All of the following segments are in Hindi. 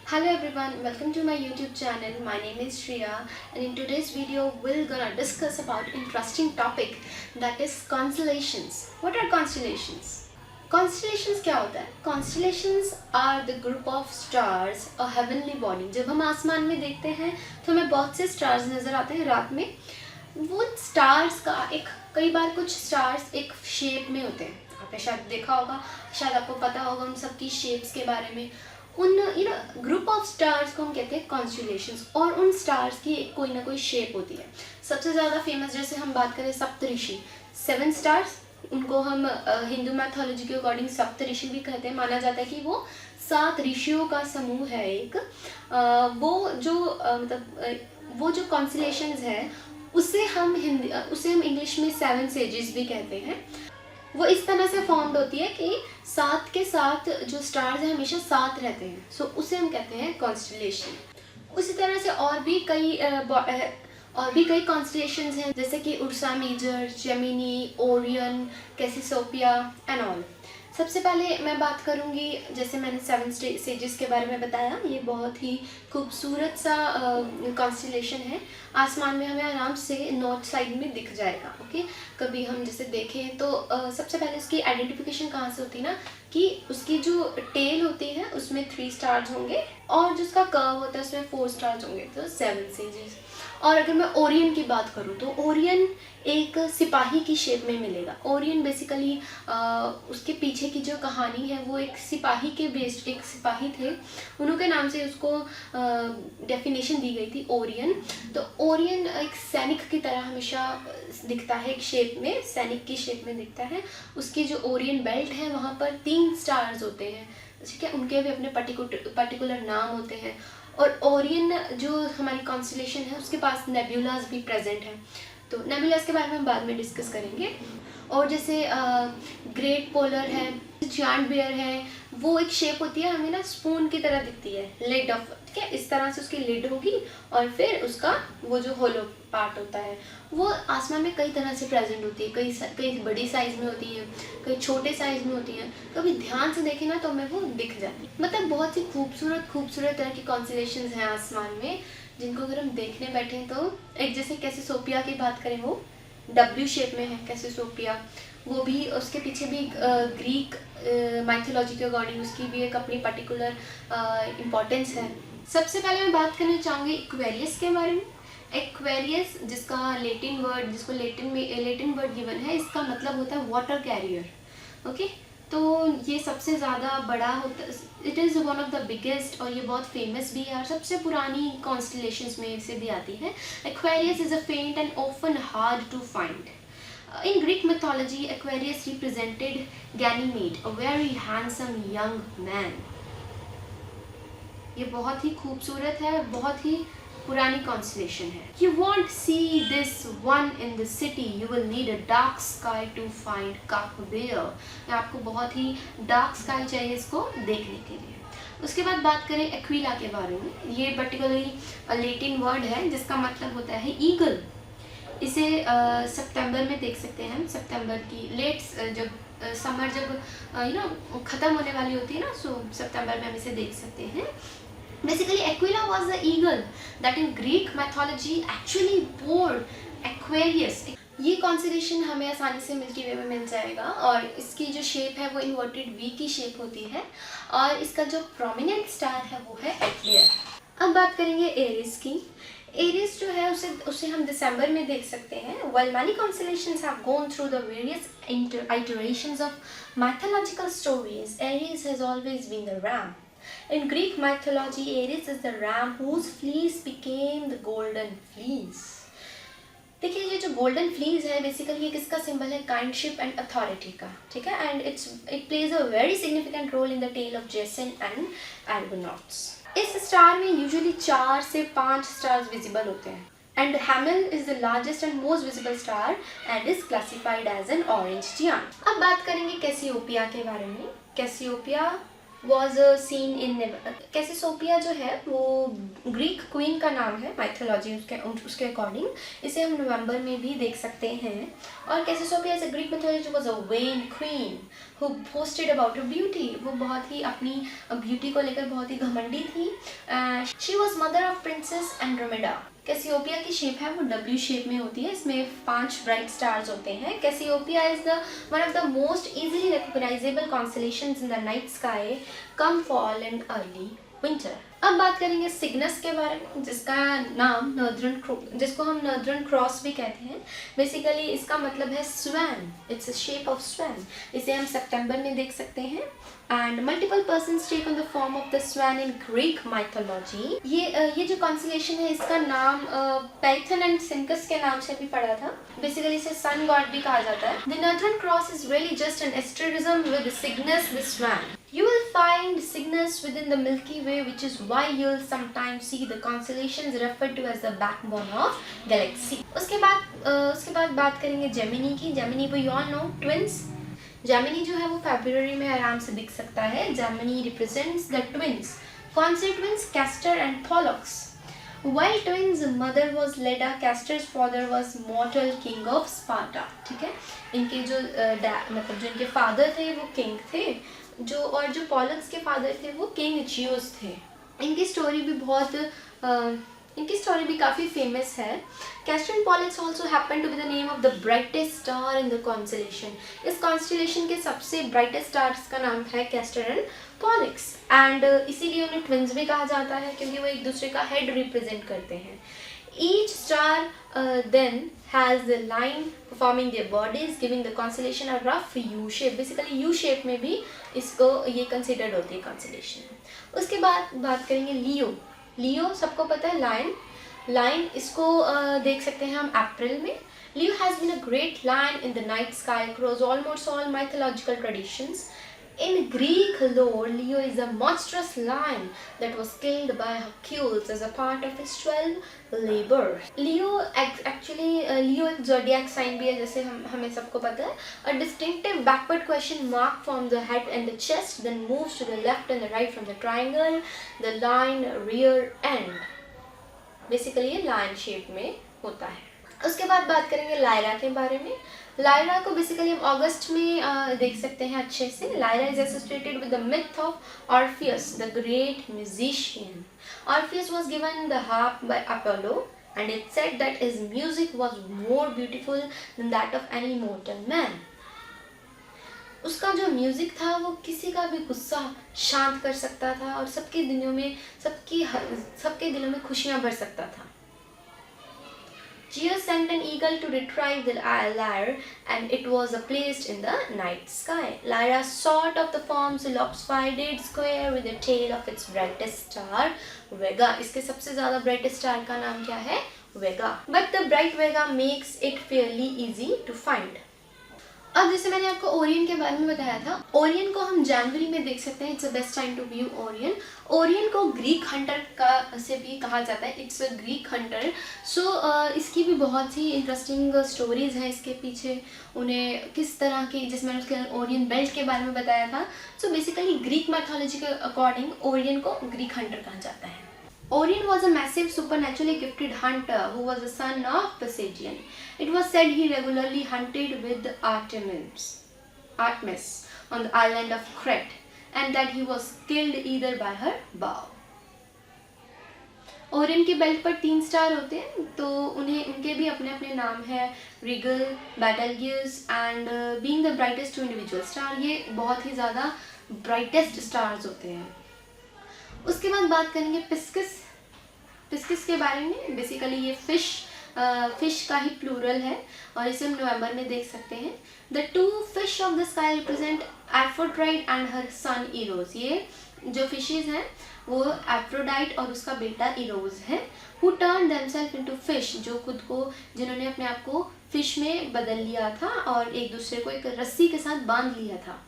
Hello everyone, welcome to my YouTube channel. My name is Shreya and in today's video we're gonna discuss about interesting topic that is constellations. What are constellations? Constellations क्या होता है? Constellations are the group of stars, a heavenly body. जब हम आसमान में देखते हैं तो हमें बहुत से stars नज़र आते हैं रात में. वो stars का कई बार कुछ stars एक shape में होते हैं. आपने शायद देखा होगा, शायद आपको पता होगा उन सबकी shapes के बारे में. उन ग्रुप ऑफ स्टार्स को हम कहते हैं कॉन्स्टेलेशंस और उन स्टार्स की कोई ना कोई शेप होती है. सबसे ज़्यादा फेमस जैसे हम बात करें सप्तऋषि, 7 स्टार्स, उनको हम हिंदू मैथोलॉजी के अकॉर्डिंग सप्तऋषि भी कहते हैं. माना जाता है कि वो 7 ऋषियों का समूह है एक. वो जो कॉन्स्टेलेशंस है उसे हम इंग्लिश में 7 सेजेस भी कहते हैं. वो इस तरह से फॉर्म्ड होती है कि 7 के साथ जो स्टार्स हैं हमेशा साथ रहते हैं. सो उसे हम कहते हैं कॉन्स्टेलेशन. उसी तरह से और भी कई कॉन्स्टेलेशंस हैं जैसे कि Ursa Major, Gemini, Orion, Cassiopeia and all. सबसे पहले मैं बात करूंगी, जैसे मैंने 7 सेजेस के बारे में बताया, ये बहुत ही खूबसूरत सा कॉन्स्टेलेशन है. आसमान में हमें आराम से नॉर्थ साइड में दिख जाएगा. ओके, कभी हम जैसे देखें तो सबसे पहले उसकी आइडेंटिफिकेशन कहाँ से होती है ना, कि उसकी जो टेल होती है उसमें 3 स्टार्स होंगे और जो उसका कर्व होता है उसमें 4 स्टार्स होंगे, तो 7 सेजेस. और अगर मैं ओरियन की बात करूँ तो ओरियन एक सिपाही की शेप में मिलेगा. ओरियन बेसिकली उसके पीछे की जो कहानी है वो एक सिपाही के बेस्ड, एक सिपाही थे, उन्होंने नाम से उसको डेफिनेशन दी गई थी ओरियन. तो ओरियन एक सैनिक की तरह हमेशा दिखता है, एक शेप में, सैनिक की शेप में दिखता है. उसकी जो ओरियन बेल्ट है वहाँ पर 3 स्टार्स होते हैं, ठीक है. उनके भी अपने पर्टिकुलर नाम होते हैं. और ओरियन जो हमारी कॉन्स्टेलेशन है उसके पास नेबुलास भी प्रेजेंट हैं. तो नेबुलास के बारे में हम बाद में डिस्कस करेंगे. और जैसे ग्रेट पोलर है, जायंट बेयर है, वो एक शेप होती है हमें ना स्पून की तरह दिखती है, लिड ऑफ, ठीक है, इस तरह से उसकी लिड होगी और फिर उसका वो जो होलो पार्ट होता है वो आसमान में कई तरह से प्रेजेंट होती है. कई बड़ी साइज़ में होती है, कई छोटे साइज़ में होती है. कभी ध्यान से देखें ना तो हमें वो दिख जाती है. मतलब बहुत ही खूबसूरत तरह की कॉन्स्टेलेशंस हैं आसमान में, जिनको अगर हम देखने बैठें तो एक जैसे कैसियोपेया की बात करें, वो W शेप में है कैसियोपेया. वो भी उसके पीछे भी ग्रीक माइथोलॉजी के अकॉर्डिंग उसकी भी एक अपनी पर्टिकुलर इम्पोर्टेंस है. सबसे पहले मैं बात करना चाहूँगी एक्वेरियस के बारे में. एक्वेरियस जिसको लेटिन वर्ड गिवन है, इसका मतलब होता है वाटर कैरियर. ओके, तो ये सबसे ज़्यादा बड़ा होता है, it is one of the biggest, और ये बहुत फेमस भी है और सबसे पुरानी कॉन्स्टेलेशंस में से भी आती है. Aquarius is a faint and often hard to find. In Greek mythology, Aquarius represented Ganymede, a very handsome young man. ये बहुत ही खूबसूरत है, बहुत ही पुरानी कॉन्स्टेलेशन है. You won't see this one in the city. You will need a dark sky to find Cap Bear. आपको बहुत ही डार्क स्काई चाहिए इसको देखने के लिए. उसके बाद बात करें एक्विला के बारे में. ये पर्टिकुलरली लेटिन वर्ड है जिसका मतलब होता है ईगल. इसे सितंबर में देख सकते हैं हम. सितंबर की जब समर जब ख़त्म होने वाली होती है ना, सो सितंबर में हम इसे देख सकते हैं. Basically Aquila was the eagle that in Greek mythology actually bore Aquarius. ये कॉन्स्टेलेशन हमें आसानी से मिल्की वे में मिल जाएगा और इसकी जो शेप है वो इन्वर्टेड वी की शेप होती है और इसका जो प्रोमिनेंट स्टार है वो है एटलियर. अब बात करेंगे एरिस की. एरिस जो है उसे हम दिसंबर में देख सकते हैं. While many constellations have gone through the various iterations of mythological stories, Aries has always been the ram. In Greek mythology, Aries is the ram whose fleece became the golden fleece. देखिए, ये जो गोल्डन फ्लीज है बेसिकली ये किसका सिंबल है? काइंडशिप एंड अथॉरिटी का, ठीक है. And it plays a very significant role in the tale of Jason and Argonauts. इस स्टार में यूजुअली 4 से 5 स्टार्स विजिबल होते हैं. And Hamal is the largest and most visible star and is classified as an orange giant. अब बात करेंगे कैसियोपेया के बारे में. कैसियोपेया वॉज सीन इन कैसियोपेया जो है वो ग्रीक क्वीन का नाम है माइथोलॉजी उसके अकॉर्डिंग. इसे हम नवंबर में भी देख सकते हैं. और Cassiopeia is a Greek mythology was a vain queen who boasted about her beauty. वो बहुत ही अपनी ब्यूटी को लेकर बहुत ही घमंडी थी. She was mother of Princess Andromeda. Cassiopeia की शेप है वो W शेप में होती है. इसमें 5 ब्राइट स्टार्स होते हैं. Cassiopeia is the one of the most easily recognisable constellations in the night sky come fall and early winter. अब बात करेंगे सिग्नस के बारे में, जिसका नाम जिसको हम नॉर्दर्न क्रॉस भी कहते हैं. बेसिकली इसका मतलब है swan. It's a shape of swan. इसे हम सितंबर में देख सकते हैं. And multiple persons take on the form of the swan in Greek mythology. ये जो कॉन्स्टेलेशन है इसका नाम पैथन एंड सिंकस के नाम से भी पड़ा था. बेसिकली इसे सन गॉड भी कहा जाता है. The northern cross is really just an asterism with Cygnus the swan. You will find Cygnus within the Milky Way, which is why you'll sometimes see the constellations referred to as the backbone of galaxy. उसके बाद बात करेंगे जेमिनी की. Gemini we all know twins. Gemini जो है वो फरवरी में आराम से दिख सकता है. Gemini represents the twins. कौन से twins? Castor and Pollux. While twins mother was Leda, Castor's father was mortal king of Sparta. ठीक है. इनके जो मतलब जो इनके फादर थे वो किंग थे, जो पॉलक्स के फादर थे वो किंग जियोस थे. इनकी स्टोरी भी काफ़ी फेमस है. Castor and Pollux also happen to be the name of the brightest star in the constellation. इस कॉन्स्टेलेशन के सबसे ब्राइटेस्ट स्टार्स का नाम है कैस्टर एंड पॉलक्स. एंड इसीलिए उन्हें ट्विंस भी कहा जाता है क्योंकि वो एक दूसरे का हेड रिप्रेजेंट करते हैं. Each star then has the line forming their bodies, giving the constellation a rough U shape. Basically U shape में भी इसको ये considered होती है constellation. उसके बाद बात करेंगे लियो. लियो सबको पता है लायन इसको देख सकते हैं हम अप्रैल में. Leo has been a great lion in the night sky across almost all mythological traditions. In Greek lore, Leo is a monstrous lion that was killed by Hercules as a part of his 12 labors. Leo Leo एक zodiac sign भी है, जैसे हमें सबको पता है. A distinctive backward question mark from the head and the chest, then moves to the left and the right from the triangle, the line rear end. Basically ये lion shape में होता है. उसके बाद बात करेंगे लायरा के बारे में. लायरा को बेसिकली हम अगस्त में देख सकते हैं अच्छे से. Lyra is associated with the myth of Orpheus the great musician. Orpheus was given the harp by Apollo and it said that his music was more beautiful than that of any mortal man. उसका जो म्यूजिक था वो किसी का भी गुस्सा शांत कर सकता था और सबके दिलों में खुशियां भर सकता था. Zeus sent an eagle to retrieve the lyre, and it was placed in the night sky. Lyra sort of the forms a lopsided square with the tail of its brightest star, Vega. इसके सबसे ज़्यादा brightest star का नाम क्या है? Vega. But the bright Vega makes it fairly easy to find. अब जैसे मैंने आपको ओरियन के बारे में बताया था, ओरियन को हम जनवरी में देख सकते हैं. It's the best time to view Orion. Orion को ग्रीक हंटर का से भी कहा जाता है. It's a Greek hunter. So इसकी भी बहुत ही इंटरेस्टिंग स्टोरीज हैं इसके पीछे. उन्हें किस तरह की, जैसे मैंने उसके ओरियन बेल्ट के बारे में बताया था. सो बेसिकली ग्रीक मैथोलॉजी के अकॉर्डिंग ओरियन को ग्रीक हंटर कहा जाता है. Orion was a massive supernaturally gifted hunter who was the son of Poseidon. It was said he regularly hunted with Artemis on the island of Crete, and that he was killed either by her bow. Orion के बेल्ट पर 3 स्टार होते हैं, तो उनके भी अपने अपने नाम है. Rigel, Betelgeuse and being the brightest two individual star. ये बहुत ही ज़्यादा ब्राइटेस्ट स्टार्स होते हैं. उसके बाद बात करेंगे पिस्किस के बारे में. बेसिकली ये फिश का ही प्लूरल है और इसे हम नवंबर में देख सकते हैं. The 2 fish of the sky represent Aphrodite and her son Eros. ये जो फिशेज हैं वो एफ्रोडाइट और उसका बेटा इरोज है. Who turn themselves into fish, जिन्होंने अपने आप को फिश में बदल लिया था और एक दूसरे को एक रस्सी के साथ बांध लिया था.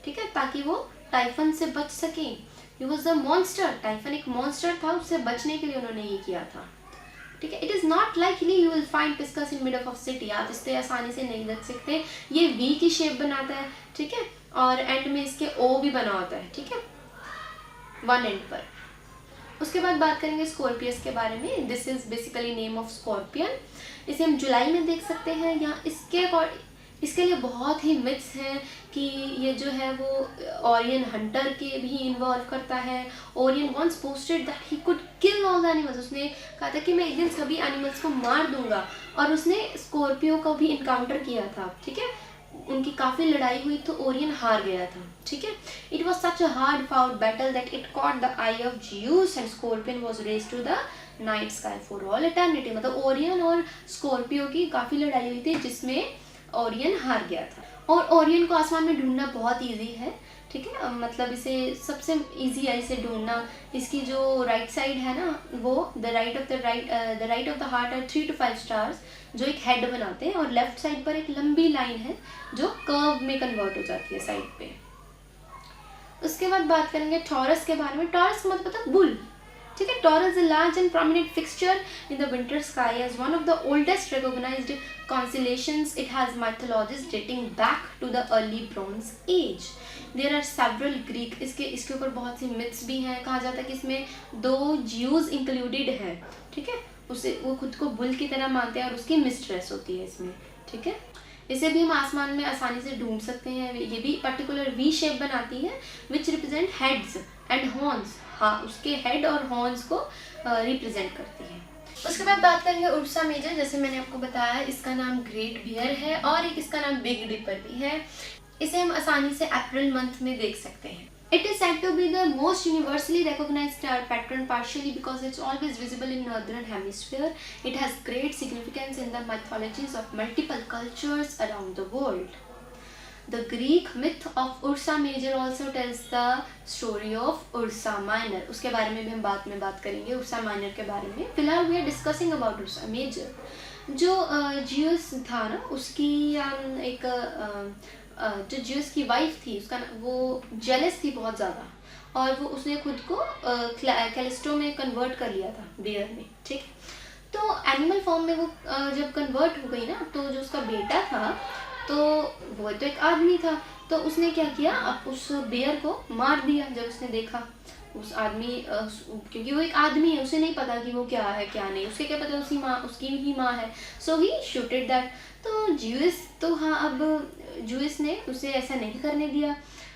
ठीक है, ताकि वो टाइफन से बच सकें. He was a monster. Typhoon एक मॉन्स्टर था, उससे बचने के लिए उन्होंने ये किया था. ठीक है. It is not likely you will find Pisces in mid of city. आप इससे आसानी से नहीं देख सकते. ये वी की शेप बनाता है. ठीक है, और एंड में इसके ओ भी बना होता है. ठीक है, वन एंड पर. उसके बाद बात करेंगे स्कॉर्पियस के बारे में. This is basically name of scorpion. इसे हम जुलाई में देख सकते हैं. यहाँ इसके लिए बहुत ही मिथ्स हैं कि ये जो है वो ओरियन हंटर के भी इन्वॉल्व करता है। Orion once posted that he could kill all the animals, उसने कहा था कि मैं एक दिन सभी एनिमल्स को मार दूंगा, और उसने स्कॉर्पियो को भी इनकाउंटर किया था, ठीक है। उनकी काफ़ी लड़ाई हुई तो ओरियन हार गया था, ठीक है। It was such a hard fought battle that it caught the eye of Zeus and Scorpion was raised to the night sky for all eternity. मतलब ओरियन और स्कॉर्पियो की काफ़ी लड़ाई हुई थी जिसमें ओरियन हार गया था। और ओरियन को आसमान में ढूंढना बहुत ईजी है, ठीक है। मतलब इसे सबसे ईजी है इसे ढूंढना। इसकी जो राइट साइड है ना, वो the right of the heart are 3 to 5 stars जो एक हेड बनाते हैं, और लेफ्ट साइड पर एक लंबी लाइन है जो कर्व में कन्वर्ट हो जाती है साइड पे। उसके बाद बात करेंगे टॉरस के बारे में। टॉरस मतलब पता बुल, ठीक है। Taurus is large and prominent fixture in the winter sky as one of the oldest recognised constellations. It has mythologies dating back to the early Bronze Age. There are several Greek, इसके ऊपर बहुत सी मिथ्स भी हैं। कहा जाता है कि इसमें 2 ज्यूज इंक्लूडेड हैं, ठीक है। उसे वो खुद को बुल की तरह मानते हैं और उसकी मिस्ट्रेस होती है इसमें, ठीक है। इसे भी हम आसमान में आसानी से ढूंढ सकते हैं। ये भी पर्टिकुलर वी शेप बनाती है which represent heads and horns. हाँ, उसके हेड और हॉर्न्स को रिप्रेजेंट करती है। उसके बाद बात करेंगे उर्सा मेजर। जैसे मैंने आपको बताया, इसका नाम ग्रेट बियर है और एक इसका नाम बिग डिपर भी है। इसे हम आसानी से अप्रैल मंथ में देख सकते हैं। It is said to be the most universally recognized star pattern, partially because it's always visible in northern hemisphere. It has great significance in the mythologies of multiple cultures around the world. The Greek myth of Ursa Major also tells the story of Ursa Minor. उसके बारे में भी हम बाद में बात करेंगे, Ursa Minor के बारे में। फिलहाल we are discussing about Ursa Major। जो जियस था ना, उसकी एक जो जियस की वाइफ थी, उसका वो जेलस थी बहुत ज़्यादा, और वो उसने खुद को कैलिस्टो में कन्वर्ट कर लिया था, बियर में, ठीक। तो एनिमल फॉर्म में वो जब कन्वर्ट हो गई ना, तो जो उसका बेटा था तो वो तो एक आदमी था, तो उसने क्या किया, अब उस बेयर को मार दिया। जब उसने देखा उस आदमी, क्योंकि वो एक आदमी है, उसे नहीं पता कि वो क्या है क्या नहीं, उसे क्या पता उसकी ही माँ है। सो ही शूटेड दैट। तो ज्यूस तो हाँ, अब ज्यूस ने उसे ऐसा नहीं करने दिया,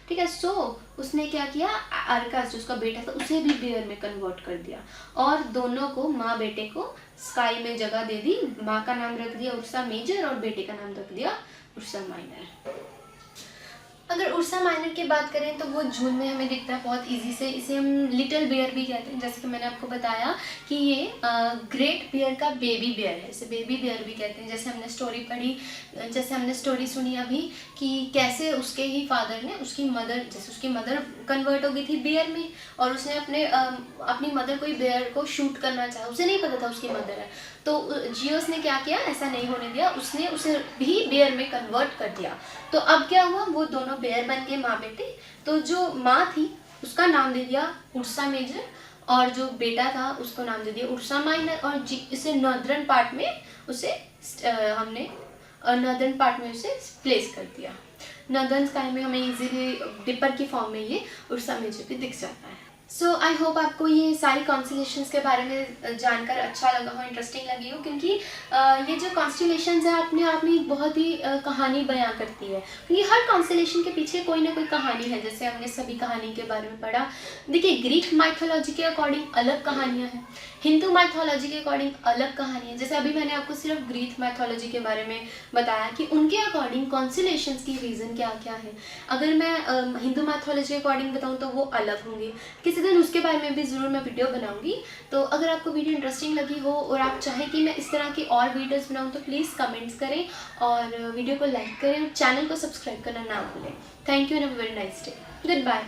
ठीक है। सो उसने क्या किया, अरकास जो उसका बेटा था उसे भी बियर में कन्वर्ट कर दिया, और दोनों को, माँ बेटे को स्काई में जगह दे दी। माँ का नाम रख दिया उर्सा मेजर और बेटे का नाम रख दिया उर्सा माइनर। अगर उर्सा माइनर की बात करें तो वो जून में हमें दिखता है बहुत इजी से। इसे हम लिटिल बियर भी कहते हैं, जैसे कि मैंने आपको बताया कि ये ग्रेट बियर का बेबी बियर है, इसे बेबी बियर भी कहते हैं। जैसे हमने स्टोरी पढ़ी, जैसे हमने स्टोरी सुनी अभी कि कैसे उसके ही फादर ने उसकी मदर कन्वर्ट हो गई थी बियर में, और उसने अपनी मदर को ही बियर को शूट करना चाहा, उसे नहीं पता था उसकी मदर है। तो जियोस ने क्या किया, ऐसा नहीं होने दिया, उसने उसे भी बेयर में कन्वर्ट कर दिया। तो अब क्या हुआ, वो दोनों बेयर बन गए माँ बेटे। तो जो माँ थी उसका नाम दे दिया उर्सा मेजर, और जो बेटा था उसको नाम दे दिया उर्सा माइनर, और इसे नॉर्दर्न पार्ट में उसे प्लेस कर दिया। नॉर्दर्न स्काई में हमें इजीली डिपर की फॉर्म में ये उर्सा मेजर भी दिख जाता है। सो आई होप आपको ये सारी कॉन्स्टेलेशंस के बारे में जानकर अच्छा लगा हो, इंटरेस्टिंग लगी हो, क्योंकि ये जो कॉन्स्टेलेशंस है अपने आप में एक बहुत ही कहानी बयां करती है, क्योंकि हर कॉन्स्टेलेशन के पीछे कोई ना कोई कहानी है। जैसे हमने सभी कहानी के बारे में पढ़ा। देखिए, ग्रीक माइथोलॉजी के अकॉर्डिंग अलग कहानियाँ हैं, हिंदू माइथोलॉजी के अकॉर्डिंग अलग कहानी है। जैसे अभी मैंने आपको सिर्फ ग्रीक माइथोलॉजी के बारे में बताया कि उनके अकॉर्डिंग कॉन्स्टेलेशंस की रीज़न क्या क्या है। अगर मैं हिंदू माइथोलॉजी के अकॉर्डिंग बताऊँ तो वो अलग होंगे। किसी दिन उसके बारे में भी ज़रूर मैं वीडियो बनाऊंगी। तो अगर आपको वीडियो इंटरेस्टिंग लगी हो और आप चाहें कि मैं इस तरह की और वीडियोस बनाऊं तो प्लीज़ कमेंट्स करें और वीडियो को लाइक करें और चैनल को सब्सक्राइब करना ना भूलें। Thank you and have a very nice day. Good bye.